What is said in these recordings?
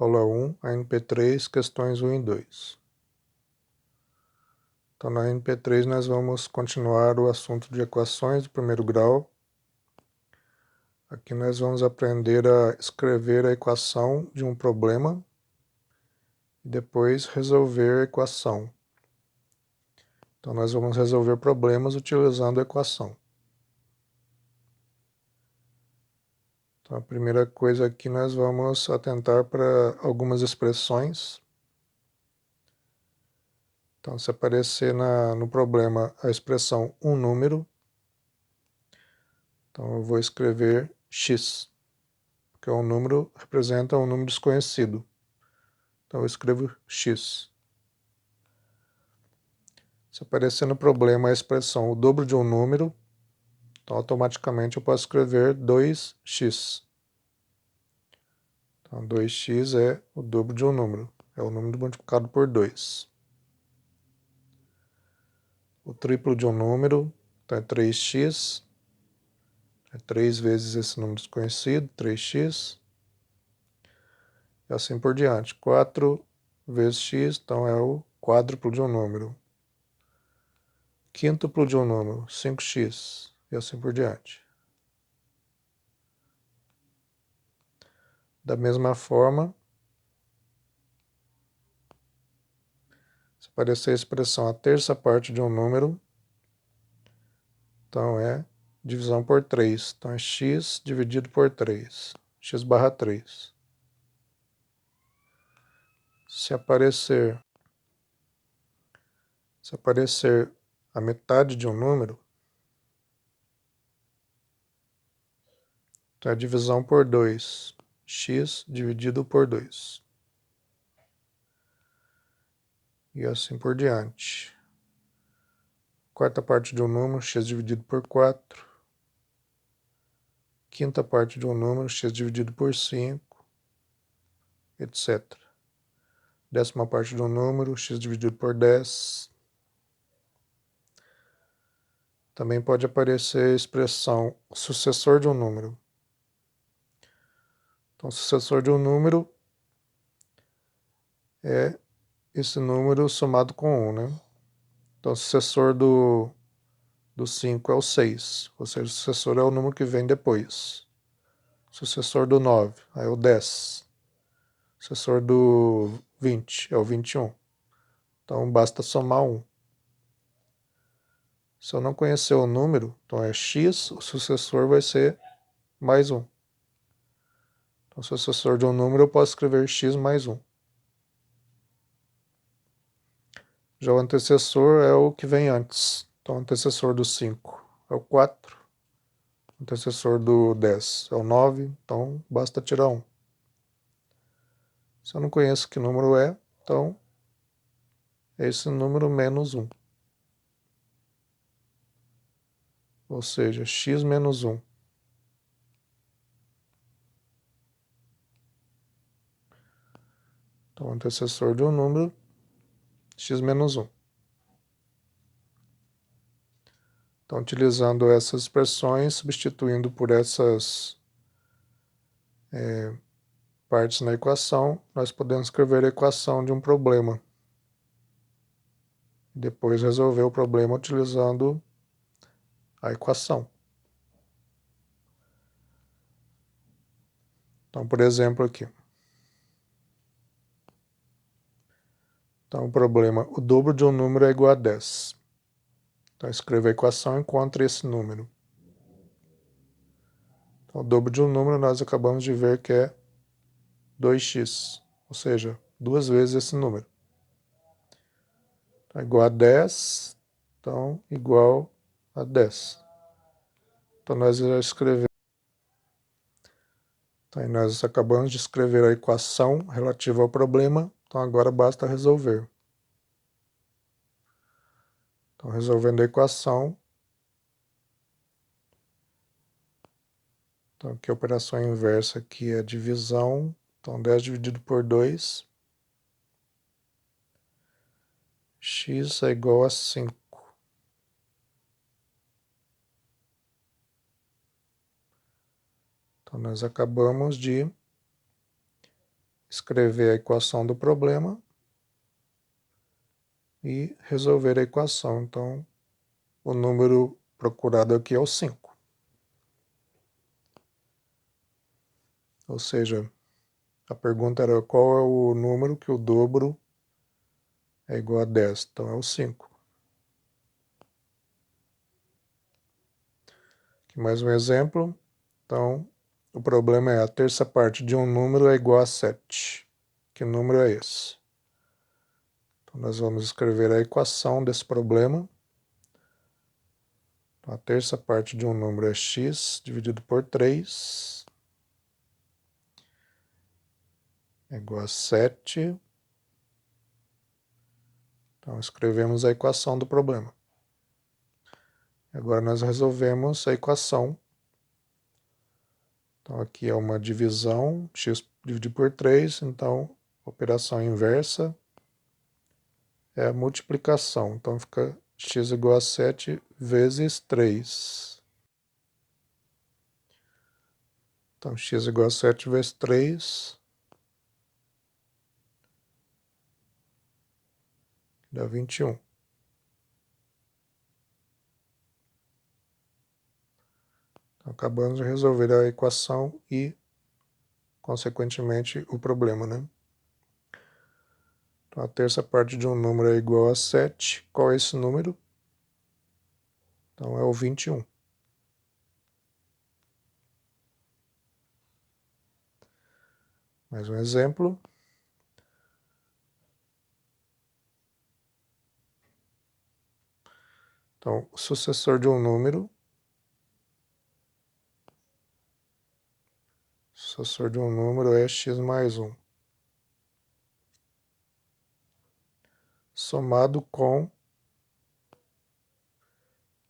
Aula 1, ANP3, questões 1 e 2. Então, na ANP3 nós vamos continuar o assunto de equações do primeiro grau. Aqui nós vamos aprender a escrever a equação de um problema e depois resolver a equação. Então, nós vamos resolver problemas utilizando a equação. Então, a primeira coisa aqui nós vamos atentar para algumas expressões. Então, se aparecer no problema a expressão um número, então eu vou escrever x, porque um número representa um número desconhecido. Então eu escrevo x. Se aparecer no problema a expressão o dobro de um número, então automaticamente eu posso escrever 2x. Então 2x é o dobro de um número, é o número multiplicado por 2. O triplo de um número, então é 3x, é 3 vezes esse número desconhecido, 3x. E assim por diante. 4 vezes x, então é o quádruplo de um número. Quíntuplo de um número, 5x, e assim por diante. Da mesma forma, se aparecer a expressão a terça parte de um número, então é divisão por 3. Então é x dividido por 3, x barra 3. Se aparecer a metade de um número, então é divisão por 2, x dividido por 2. E assim por diante. Quarta parte de um número, x dividido por 4. Quinta parte de um número, x dividido por 5, etc. Décima parte de um número, x dividido por 10. Também pode aparecer a expressão sucessor de um número. Então, sucessor de um número é esse número somado com 1, né? Então, sucessor do 5 é o 6, ou seja, o sucessor é o número que vem depois. Sucessor do 9 é o 10. Sucessor do 20 é o 21. Então, basta somar 1. Se eu não conhecer o número, então é x, o sucessor vai ser mais 1. Então, o sucessor de um número eu posso escrever x mais 1. Já o antecessor é o que vem antes. Então, o antecessor do 5 é o 4. O antecessor do 10 é o 9. Então, basta tirar 1. Se eu não conheço que número é, então é esse número menos 1. Ou seja, x menos 1. Então, o antecessor de um número, x menos 1. Então, utilizando essas expressões, substituindo por essas partes na equação, nós podemos escrever a equação de um problema. Depois resolver o problema utilizando a equação. Então, por exemplo, aqui. Então, o problema, o dobro de um número é igual a 10. Então, escreva a equação e encontre esse número. Então, o dobro de um número nós acabamos de ver que é 2x, ou seja, 2 vezes esse número. Então, igual a 10, então, igual a 10. Então, nós já escrevemos. Então, nós acabamos de escrever a equação relativa ao problema, então agora basta resolver. Então, resolvendo a equação, então aqui a operação inversa aqui é divisão, então 10 dividido por 2, x é igual a 5. Então, nós acabamos de escrever a equação do problema e resolver a equação. Então, o número procurado aqui é o 5. Ou seja, a pergunta era qual é o número que o dobro é igual a 10. Então, é o 5. Aqui mais um exemplo. Então, o problema é a terça parte de um número é igual a 7. Que número é esse? Então, nós vamos escrever a equação desse problema. Então, a terça parte de um número é x dividido por 3 é igual a 7. Então, escrevemos a equação do problema. Agora nós resolvemos a equação. Então, aqui é uma divisão, x dividido por 3, então, operação inversa é a multiplicação. Então, fica x igual a 7 vezes 3. Então, x igual a 7 vezes 3 dá 21. Então, acabamos de resolver a equação e, consequentemente, o problema, né? Então, a terça parte de um número é igual a 7. Qual é esse número? Então, é o 21. Mais um exemplo. Então, o sucessor de um número, é x mais 1, somado com,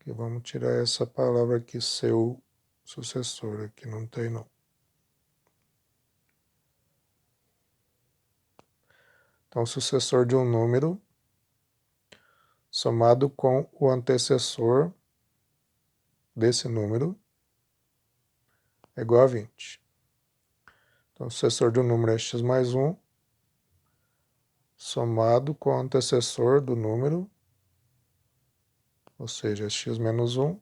que vamos tirar essa palavra aqui, seu sucessor, aqui não tem não. Então, o sucessor de um número, somado com o antecessor desse número, é igual a 20. Então, o sucessor de um número é x mais 1, somado com o antecessor do número, ou seja, x menos 1,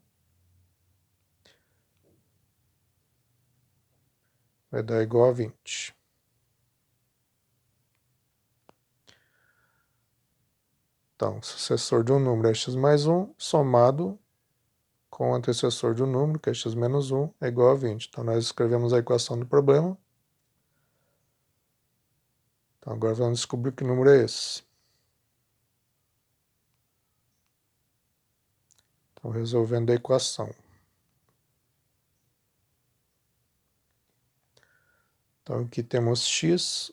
vai dar igual a 20. Então, o sucessor de um número é x mais 1, somado com o antecessor de um número, que é x menos 1, é igual a 20. Então, nós escrevemos a equação do problema. Então, agora vamos descobrir que número é esse. Então, resolvendo a equação. Então, aqui temos x,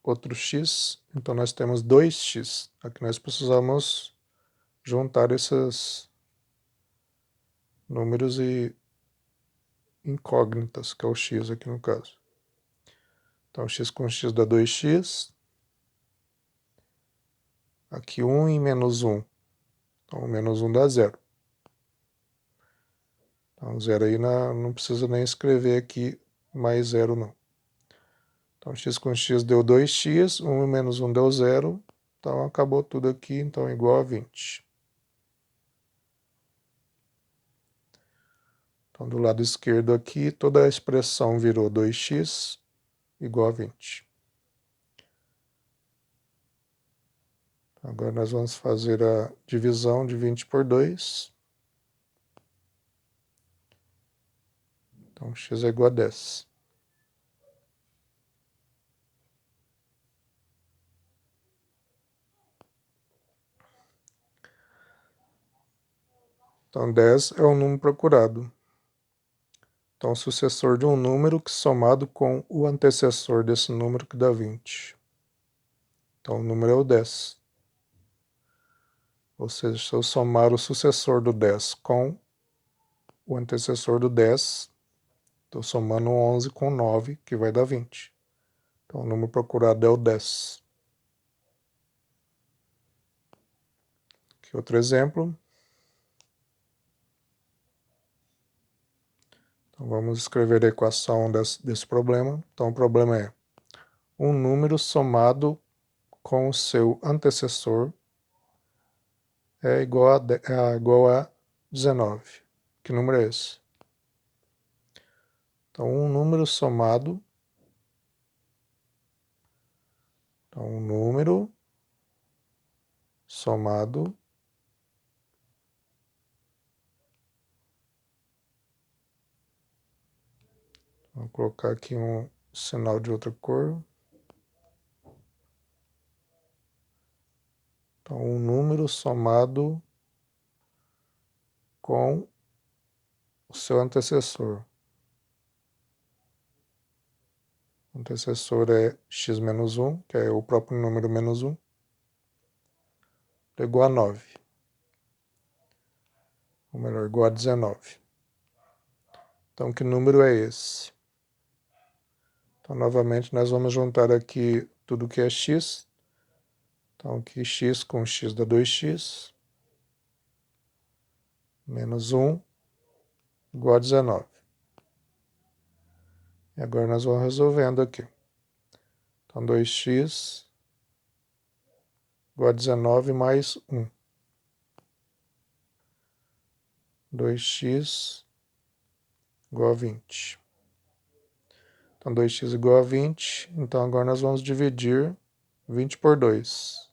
outro x, então nós temos 2x. Aqui nós precisamos juntar esses números e incógnitas, que é o x aqui no caso. Então, x com x dá 2x. Aqui 1 e menos 1. Então, menos 1 dá 0. Então, 0 aí não precisa nem escrever aqui mais 0 não. Então, x com x deu 2x, 1 menos 1 deu 0. Então, acabou tudo aqui, então é igual a 20. Então, do lado esquerdo aqui, toda a expressão virou 2x igual a 20. Agora nós vamos fazer a divisão de 20 por 2. Então, x é igual a 10. Então, 10 é o número procurado. Então, o sucessor de um número que somado com o antecessor desse número que dá 20. Então, o número é o 10. Ou seja, se eu somar o sucessor do 10 com o antecessor do 10, estou somando 11 com 9, que vai dar 20. Então, o número procurado é o 10. Aqui outro exemplo. Então, vamos escrever a equação desse problema. Então, o problema é um número somado com o seu antecessor é igual a 19. Que número é esse? Então, um número somado vou colocar aqui um sinal de outra cor. Então, um número somado com o seu antecessor. O antecessor é x menos 1, que é o próprio número menos 1, é igual a 9. Ou melhor, igual a 19. Então, que número é esse? Então, novamente, nós vamos juntar aqui tudo que é x. Então, aqui x com x dá 2x. Menos 1 igual a 19. E agora nós vamos resolvendo aqui. Então, 2x igual a 19 mais 1. 2x igual a 20. Então, 2x igual a 20. Então, agora nós vamos dividir 20 por 2.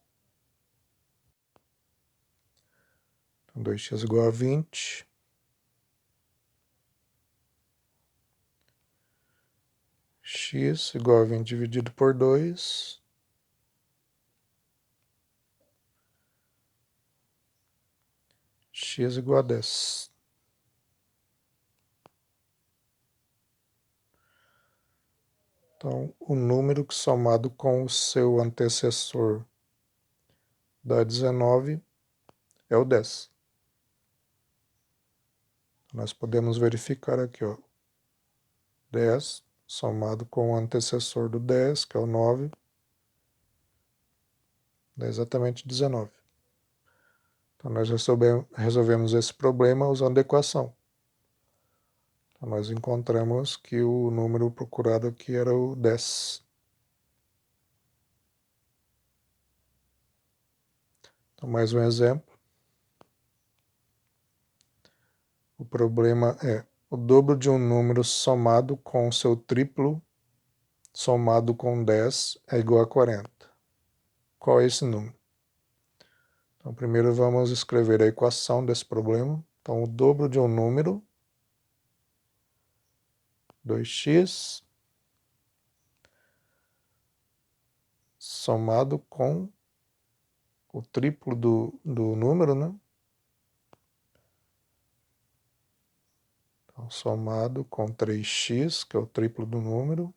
Então, 2x igual a 20. X igual a 20 dividido por 2. X igual a 10. Então, o número que somado com o seu antecessor dá 19 é o 10. Nós podemos verificar aqui, ó. 10 somado com o antecessor do 10, que é o 9, dá exatamente 19. Então, nós resolvemos esse problema usando a equação. Então, nós encontramos que o número procurado aqui era o 10. Então, mais um exemplo. O problema é o dobro de um número somado com seu triplo somado com 10 é igual a 40. Qual é esse número? Então, primeiro vamos escrever a equação desse problema. Então, o dobro de um número, 2x, somado com o triplo do número, né? Então, somado com 3x, que é o triplo do número.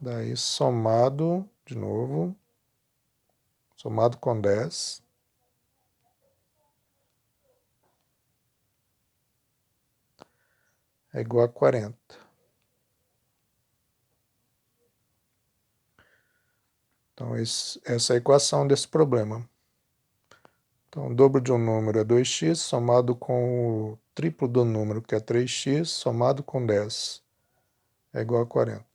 Daí, somado, de novo, somado com 10. É igual a 40. Então, essa é a equação desse problema. Então, o dobro de um número é 2x, somado com o triplo do número, que é 3x, somado com 10. É igual a 40.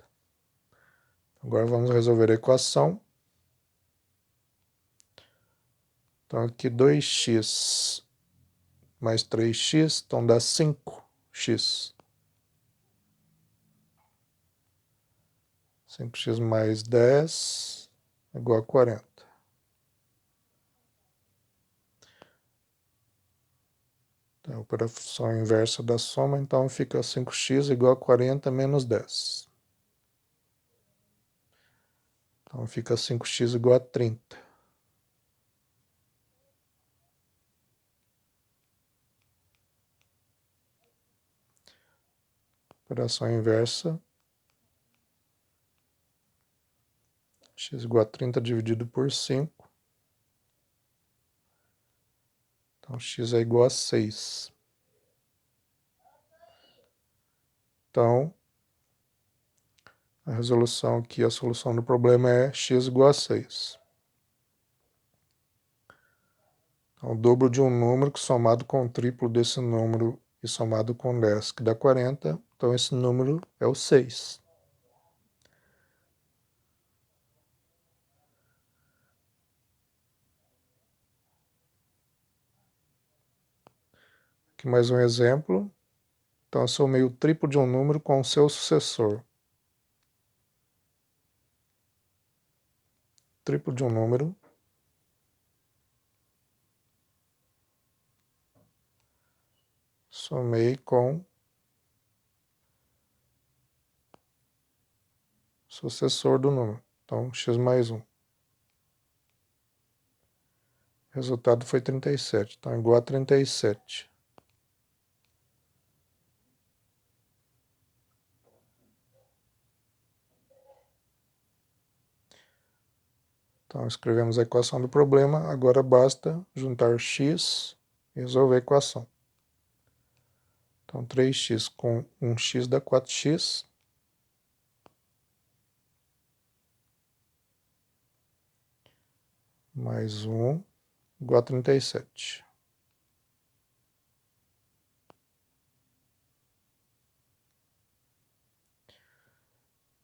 Agora vamos resolver a equação. Então, aqui 2x mais 3x, então dá 5x. 5x mais 10 é igual a 40. Então, a operação inversa da soma, então fica 5x igual a 40 menos 10. Então fica 5x igual a 30. Operação inversa. X igual a 30 dividido por 5. Então, x é igual a 6. Então, a resolução aqui, a solução do problema é x igual a 6. Então, o dobro de um número que somado com o triplo desse número e somado com 10, que dá 40, Então esse número é o 6. Aqui mais um exemplo. Então eu somei o triplo de um número com o seu sucessor. Triplo de um número somei com sucessor do número. Então, x mais 1. O resultado foi 37. Então, igual a 37. Então, escrevemos a equação do problema. Agora basta juntar x e resolver a equação. Então, 3x com 1x dá 4x. Mais 1 igual a 37.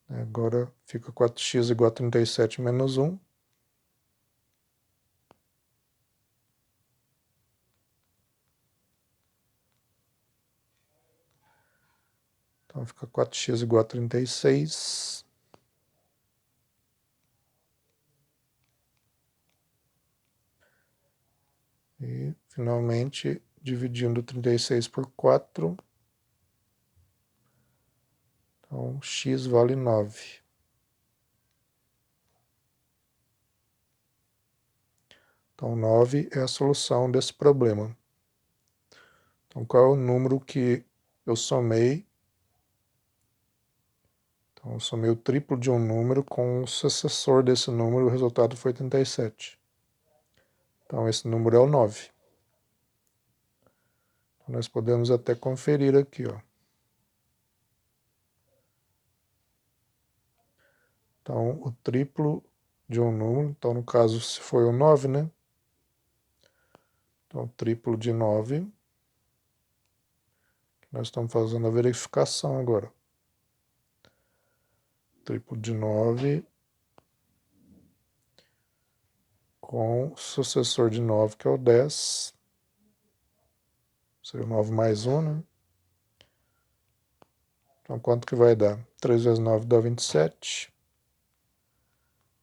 Agora fica 4x igual a 37 menos 1. Então fica 4x igual a 36. E, finalmente, dividindo 36 por 4. Então, x vale 9. Então, 9 é a solução desse problema. Então, qual é o número que eu somei? Então, eu somei o triplo de um número com o sucessor desse número, o resultado foi 37. Então, esse número é o 9. Então, nós podemos até conferir aqui, ó. Então, o triplo de um número, então no caso se foi o 9, né? Então, o triplo de 9. Nós estamos fazendo a verificação agora. Triplo de 9 com o sucessor de 9, que é o 10. Seria o 9 mais 1, né? Então, quanto que vai dar? 3 vezes 9 dá 27.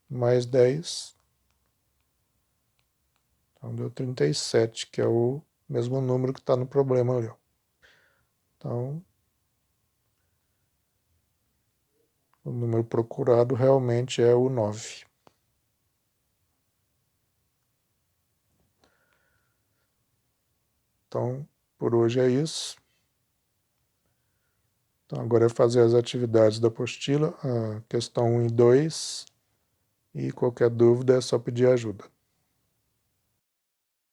Mais 10. Então, deu 37, que é o mesmo número que está no problema ali. Então, o número procurado realmente é o 9. Então, por hoje é isso. Então, agora é fazer as atividades da apostila, a questão 1 e 2, e qualquer dúvida é só pedir ajuda.